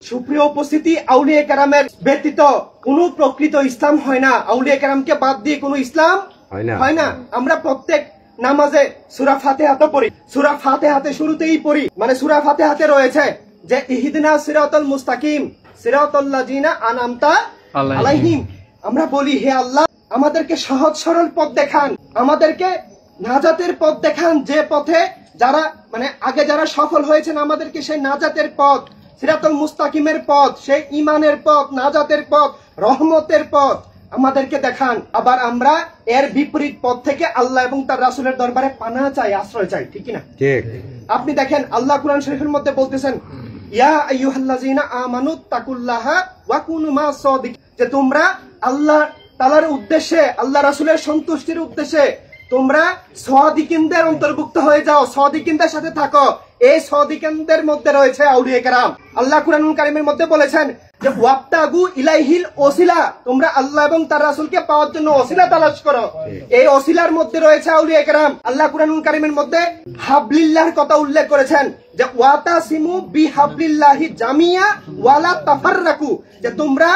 সুপ্রিয় উপস্থিতি, আউলিয়া কেরামের ব্যতীত কোনো প্রকৃত ইসলাম হয় না। আউলিয়া কেরামকে বাদ দিয়ে কোনো ইসলাম হয় না। আমরা প্রত্যেক নামাজে সূরা ফাতিহা পড়ি। সূরা ফাতিহাতে শুরুতেই পড়ি, মানে সূরা ফাতিহাতে রয়েছে যে ইহদিনা সিরাতাল মুস্তাকিম সিরাতাল লাযিনা আনআমতা আলাইহিম। আমরা বলি, হে আল্লাহ, আমাদেরকে সহজ সরল পথ দেখান, আমাদেরকে নাজাতের পথ দেখান, যে পথে যারা মানে আগে যারা সফল হয়েছেন আমাদেরকে সেই নাজাতের পথ, সিরাতুল মুস্তাকিমের পথ, সেই ঈমানের পথ, নাজাতের পথ, রহমতের পথ আমাদেরকে দেখান। আবার আমরা এর বিপরীত পথ থেকে আল্লাহ এবং তার রাসূলের দরবারে পানাহ চাই, আশ্রয় চাই, ঠিক না? ঠিক। আপনি দেখেন আল্লাহ কুরআন শরীফের মধ্যে বলতেছেন, ইয়া আইয়ুহাল্লাযিনা আমানু তাকুল্লাহা ওয়া কুনু মা'আস সাদিকিন, যে তোমরা আল্লাহ তাআলার উদ্দেশ্যে, আল্লাহ রাসূলের সন্তুষ্টির উদ্দেশ্যে তোমরা সাদিকিনদের অন্তর্ভুক্ত হয়ে যাও, সাদিকিনদের সাথে থাকো। এই সাদিকিনদের মধ্যে রয়েছে আউলিয়া কেরাম। আল্লাহ কুরআনুল কারীমের মধ্যে বলেছেন যে ওয়াবতাগু ইলাইহিল ওসিলা, তোমরা আল্লাহ এবং তার রাসূলকে পাওয়ার জন্য ওসিলা তালাশ করো। এই ওসিলার মধ্যে রয়েছে আউলিয়া কেরাম। আল্লাহ কুরআনুল কারীমের মধ্যে হাবলিল্লাহর কথা উল্লেখ করেছেন যে ওয়াতাসিমু বিহাবলিল্লাহি জামিয়া ওয়ালা তাফাররাকু, যে তোমরা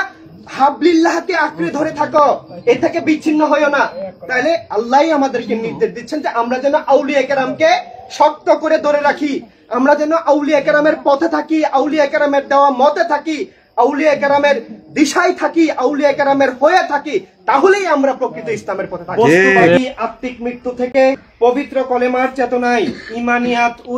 হাবলিল্লাহকে আঁকড়ে ধরে থাকো, এ থেকে বিচ্ছিন্ন হইও না। তাহলে আল্লাহই আমাদেরকে নির্দেশ দিচ্ছেন যে আমরা যেন আউলিয়া কেরামকে শক্ত করে ধরে রাখি, আমরা যেন আউলিয়া কেরামের পথে থাকি, আউলিয়া কেরামের দেওয়া মতে থাকি, আউলিয়া কেরামের দিশায় থাকি, আউলিয়া কেরামের হয়ে থাকি, তাহলেই আমরা প্রকৃত ইসলামের পথে থাকি। বস্তুবাদী আত্মিক মৃত্যু থেকে পবিত্র কলেমার চেতনায় ইমানিয়াত ও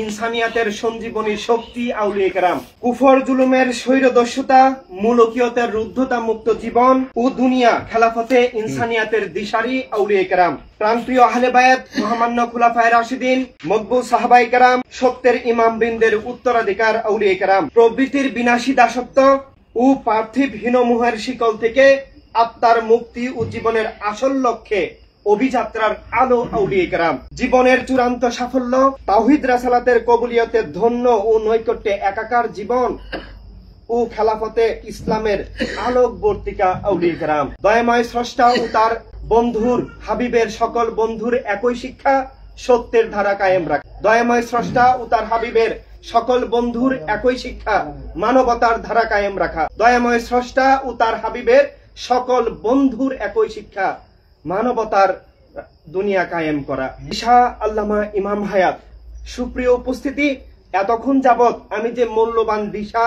ইনসানিয়াতের সঞ্জীবনী শক্তি আউলিয়া কেরাম। কুফর জুলুমের স্বৈরদস্যুতা, মুলকিয়তের রুদ্ধতা মুক্ত জীবন ও দুনিয়া খেলাফতে ইনসানিয়াতের দিশারি আউলিয়া কেরাম। প্রাণপ্রিয় আহলে বায়াত, মহামান্য খুলাফায়ে রাশিদিন, মকবুল সাহাবায়ে কেরাম, সত্যের ইমাম বৃন্দের উত্তরাধিকার আউলিয়া কেরাম প্রভৃতির বিনাশী দাসত্ব ও পার্থিব হীনমোহের শিকল থেকে আত্মার মুক্তি ও জীবনের আসল লক্ষ্যে অভিযাত্রার আলো আউলিয়া কেরাম। জীবনের চূড়ান্ত সাফল্য, তাওহীদ রাসালাতের কবুলিয়তের ধন্য ও নৈকট্যে একাকার জীবন ও খেলাফতে ইসলামের আলোকবর্তিকা আউলিয়া কেরাম। দয়াময় স্রষ্টা ও তার বন্ধুর হাবিবের সকল বন্ধুর একই শিক্ষা, সত্যের ধারা কায়েম রাখা। দয়াময় স্রষ্টা ও তার হাবিবের সকল বন্ধুর একই শিক্ষা, মানবতার ধারা কায়েম রাখা। দয়াময় স্রষ্টা ও তার হাবিবের সকল বন্ধুর একই শিক্ষা, মানবতার দুনিয়া কায়েম করা। দিশা আল্লামা ইমাম হায়াত। সুপ্রিয় উপস্থিতি, এতক্ষণ যাবৎ আমি যে মূল্যবান দিশা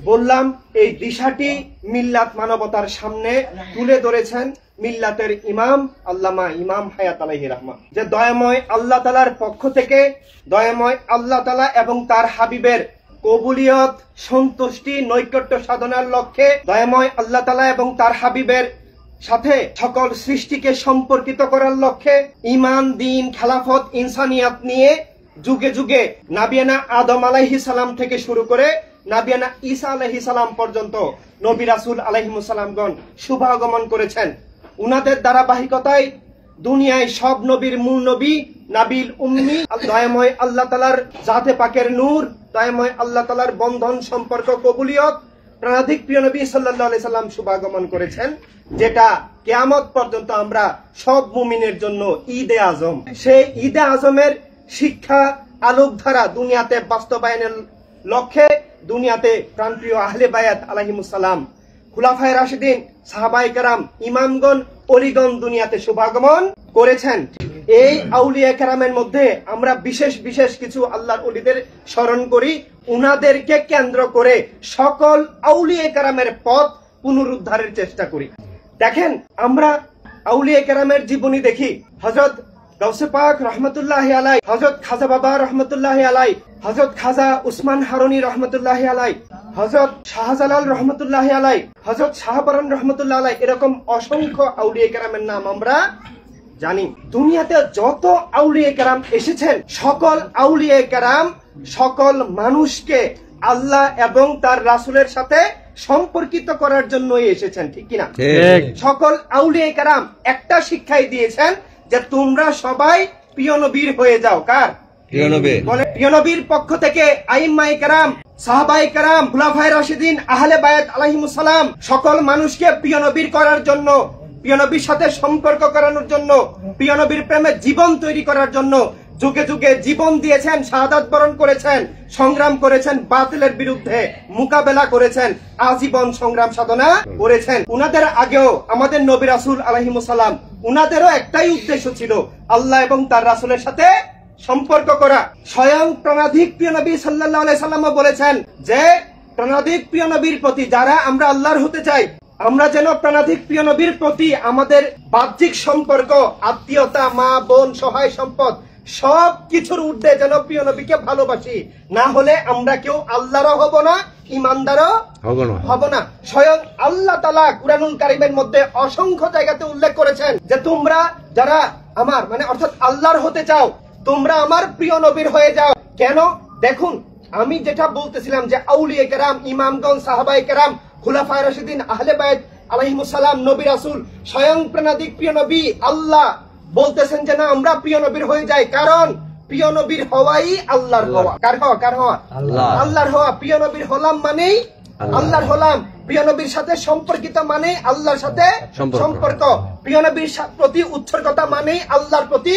বললাম, এই দিশাটি মিল্লাত মানবতার সামনে তুলে ধরেছেন মিল্লাতের ইমাম আল্লামা ইমাম হায়াত আলাইহি রাহমাত। যে দয়াময় আল্লাহ তাআলার পক্ষ থেকে, দয়াময় আল্লাহ তাআলা এবং তার হাবিবের কবুলিয়ত, সন্তুষ্টি, নৈকট্য সাধনার লক্ষ্যে দয়াময় আল্লাহ তাআলা এবং তার হাবিবের সাথে সকল সৃষ্টিকে সম্পর্কিত করার লক্ষ্যে ঈমান, দ্বীন, খেলাফত, ইনসানিয়াত নিয়ে যুগে যুগে নাবিয়ানা আদম আলাইহিস সালাম থেকে শুরু করে নাবিয়ানা ঈসা আলাইহিস সালাম পর্যন্ত নবী রাসূল আলাইহিস সালামগণ শুভাগমন করেছেন। উনাদের ধারাবাহিকতায় দুনিয়ায় সব নবীর মূল নবী নাবিল উম্মি, দয়াময় আল্লাহ তাআলার জাতে পাকের নূর, দয়াময় আল্লাহ তাআলার বন্ধন, সম্পর্ক, কবুলিয়ত, প্রাণাধিক প্রিয় নবী সাল্লাল্লাহু আলাইহি সাল্লাম শুভাগমন করেছেন, যেটা কিয়ামত পর্যন্ত আমরা সব মুমিনের জন্য ঈদে আজম। সেই ঈদে আজমের শিক্ষা, আলোকধারা দুনিয়াতে বাস্তবায়নের লক্ষ্যে দুনিয়াতে প্রাণপ্রিয় আহলে বায়াত আলাইহিমুস সালাম, খুলাফায়ে রাশিদিন, সাহাবায়ে কেরাম, ইমামগণ, ওলিগণ দুনিয়াতে শুভাগমন করেছেন। এই আউলিয়া কেরামের মধ্যে আমরা বিশেষ বিশেষ কিছু আল্লাহর ওলিদের স্মরণ করি, উনাদেরকে কেন্দ্র করে সকল আউলিয়া কেরামের পথ পুনরুদ্ধারের চেষ্টা করি। দেখেন, আমরা আউলিয়া কেরামের জীবনী দেখি। হযরত গাউসে পাক রহমতুল্লাহি আলাইহি, হযরত খাজা বাবা রহমতুল্লাহি আলাইহি, হযরত খাজা উসমান হারুনি রহমতুল্লাহি আলাইহি, হযরত শাহজালাল রহমতুল্লাহি আলাইহি, হযরত শাহবরান রহমতুল্লাহ আলাইহি, এরকম অসংখ্য আউলিয়া কেরামের নাম আমরা জানি। দুনিয়াতে যত আউলিয়া কেরাম এসেছেন, সকল আউলিয়া কেরাম সকল মানুষকে আল্লাহ এবং তার রাসূলের সাথে সম্পর্কিত করার জন্যই এসেছেন, ঠিক কিনা? সকল আউলিয়া কেরাম একটা শিক্ষাই দিয়েছেন যে তোমরা সবাই প্রিয় নবীর হয়ে যাও। কার? প্রিয় নবী। বলে প্রিয় নবীর পক্ষ থেকে আইম্মায়ে কেরাম, সাহাবায়ে কেরাম, খুলাফায়ে রাশিদিন, আহলে বায়াত আলাইহিমুস সালাম সকল মানুষকে প্রিয় নবীর করার জন্য, প্রিয় নবীর সাথে সম্পর্ক করানোর জন্য, প্রিয় নবীর প্রেমে জীবন তৈরি করার জন্য যুগে যুগে জীবন দিয়েছেন, শাহাদাত বরণ করেছেন, সংগ্রাম করেছেন, বাতিলের বিরুদ্ধে মোকাবেলা করেছেন, আজীবন সংগ্রাম সাধনা করেছেন। উনাদের আগেও আমাদের নবী রাসূল আলাইহিস সালাম, উনাদেরও একটাই উদ্দেশ্য ছিল, আল্লাহ এবং তার রাসূলের সাথে সম্পর্ক করা। স্বয়ং প্রাণাধিক প্রিয় নবী সাল্লাল্লাহু আলাইহি সাল্লামও বলেছেন যে প্রাণাধিক প্রিয় নবীর প্রতি যারা আমরা আল্লাহর হতে চাই, আমরা যেন প্রাণাধিক প্রিয় নবীর প্রতি আমাদের বাহ্যিক সম্পর্ক, আত্মীয়তা, মা বোন, সহায় সম্পদ সব কিছুর ঊর্ধ্বে যেন প্রিয় নবীকে ভালোবাসি, না হলে আমরা কেউ আল্লাহরও হব না, ইমানদারও হব না। স্বয়ং আল্লাহ তাআলা কুরআনুল কারীমের মধ্যে অসংখ্য জায়গাতে উল্লেখ করেছেন যে তোমরা যারা আমার অর্থাৎ আল্লাহর হতে চাও, তোমরা আমার প্রিয় নবীর হয়ে যাও। কেন? দেখুন, আমি যেটা বলতেছিলাম যে আউলিয়া কেরাম, ইমামগণ, সাহাবায়ে কেরাম, খুলাফায়ে রাশিদিন, আহলে বায়ত আলাইহিমুস সালাম, নবী রাসূল, স্বয়ং প্রাণাধিক প্রিয় নবী আল্লাহ বলতেছেন যে না আমরা প্রিয় নবীর হয়ে যাই, কারণ প্রিয় নবীর হওয়াই আল্লাহর হওয়া। কার হওয়া? কার হওয়া? আল্লাহর হওয়া। প্রিয় নবীর হলাম মানেই আল্লাহর হলাম, প্রিয় নবীর সাথে সম্পর্কিত মানে আল্লাহর সাথে সম্পর্ক, প্রিয় নবীর প্রতি উৎসর্গতা মানেই আল্লাহর প্রতি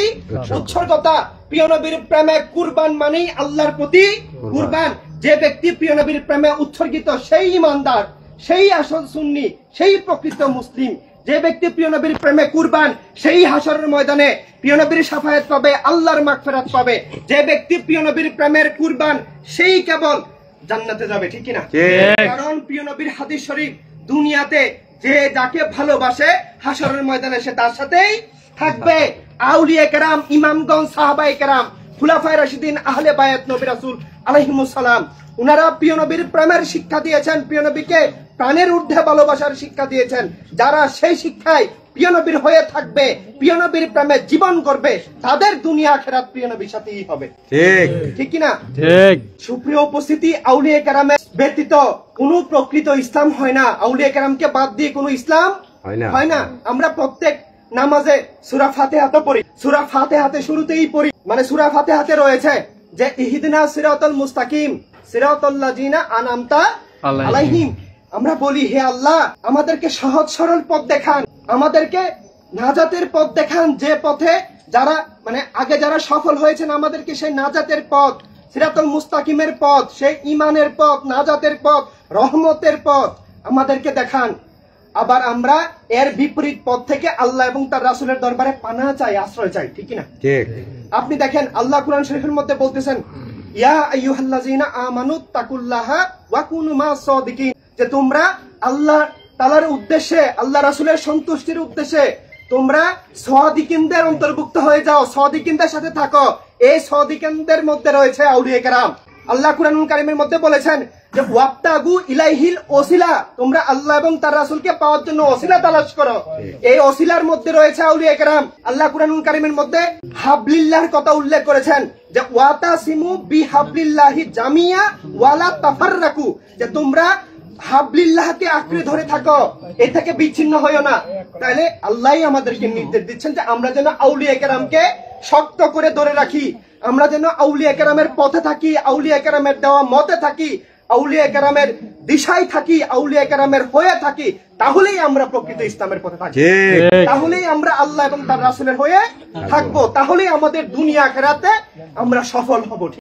উৎসর্গতা, প্রিয় নবীর প্রেমে কুরবান মানেই আল্লাহর প্রতি কুরবান। যে ব্যক্তি প্রিয় নবীর প্রেমে উৎসর্গিত সেই ইমানদার, সেই আসল সুন্নি, সেই প্রকৃত মুসলিম। যে ব্যক্তি প্রিয় নবীর প্রেমে কুরবান সেই হাসরের ময়দানে প্রিয় নবীর শাফায়াত পাবে, আল্লাহর মাগফিরাত পাবে। যে ব্যক্তি প্রিয় নবীর প্রেমের কুরবান সেই কেবল জান্নাতে যাবে, ঠিক কি না? কারণ প্রিয় নবীর হাদিস শরীফ, দুনিয়াতে যে যাকে ভালোবাসে হাসরের ময়দানে সে তার সাথেই থাকবে। আউলিয়া কেরাম, ইমামগণ, সাহাবায়ে কেরাম, খুলাফায়ে রাশিদিন, আহলে বায়াত, নবী রাসূল আলাইহিমুস সালাম, উনারা প্রিয় নবীর প্রেমের শিক্ষা দিয়েছেন, প্রিয় নবীকে প্রাণের ঊর্ধ্বে ভালোবাসার শিক্ষা দিয়েছেন। যারা সেই শিক্ষায় প্রিয় নবীর হয়ে থাকবে, প্রিয় নবীর প্রেমে জীবন করবে, তাদের দুনিয়া আখিরাত প্রিয় নবীর সাথেই হবে। ঠিক, ঠিক কি না? ঠিক। সুপ্রিয় উপস্থিতি, আউলিয়া কেরামের ব্যতীত কোনো প্রকৃত ইসলাম হয় না। আউলিয়া কেরামকে বাদ দিয়ে কোনো ইসলাম হয় না। আমরা প্রত্যেক নামাজে সূরা ফাতিহা তো পড়ি, সূরা ফাতিহাতে শুরুতেই পড়ি, সূরা ফাতিহাতে রয়েছে যে ইহদিনাস সিরাতাল মুস্তাকিম সিরাতাল লাযিনা আনআমতা আলাইহিম। আমরা বলি হে আল্লাহ আমাদেরকে সহজ সরল পথ দেখান, আমাদেরকে নাজাতের পথ দেখান, যে পথে যারা আগে যারা সফল হয়েছেন আমাদেরকে সেই নাজাতের পথ, সিরাতুল মুস্তাকিমের পথ, সেই ঈমানের পথ, নাজাতের পথ, রহমতের পথ আমাদেরকে দেখান। আবার আমরা এর বিপরীত পথ থেকে আল্লাহ এবং তার রাসূলের দরবারে পানাহ চাই, আশ্রয় চাই, ঠিক না? ঠিক। আপনি দেখেন আল্লাহ কুরআন শরীফের মধ্যে বলতেছেন ইয়া আইয়ুহাল্লাযিনা আমানু তাকুল্লাহা ওয়া কুনু মা'আস সাদিকিন, যে তোমরা আল্লাহ তাআলার উদ্দেশ্যে, আল্লাহ রাসূলের সন্তুষ্টির উদ্দেশ্যে তোমরা সাদিকিনদের অন্তর্ভুক্ত হয়ে যাও, সাদিকিনদের সাথে থাকো। এই সাদিকিনদের মধ্যে রয়েছে আউলিয়া কেরাম। আল্লাহ কুরআনুল কারীমের মধ্যে বলেছেন যে ওয়াবতাগু ইলাইহিল ওসিলা, তোমরা আল্লাহ এবং তার রাসূলকে পাওয়ার জন্য ওসিলা তালাশ করো। এই ওসিলার মধ্যে রয়েছে আউলিয়া কেরাম। আল্লাহ কুরআনুল কারীমের মধ্যে হাবলিল্লাহর কথা উল্লেখ করেছেন যে ওয়াতাসিমু বিহাবলিল্লাহি জামিয়া ওয়ালা তাফাররাকু, যে তোমরা হাবলিল্লাহকে আঁকড়ে ধরে থাকো, এ থেকে বিচ্ছিন্ন হইও না। তাহলে আল্লাহই আমাদেরকে নির্দেশ দিচ্ছেন যে আমরা যেন আউলিয়া কেরামকে শক্ত করে ধরে রাখি, আমরা যেন আউলিয়া কেরামের পথে থাকি, আউলিয়া কেরামের দেওয়া মতে থাকি, আউলিয়া কেরামের দিশায় থাকি, আউলিয়া কেরামের হয়ে থাকি। তাহলেই আমরা প্রকৃত ইসলামের পথে থাকি, তাহলেই আমরা আল্লাহ এবং তার রাসূলের হয়ে থাকবো, তাহলেই আমাদের দুনিয়া আখিরাতে আমরা সফল হব।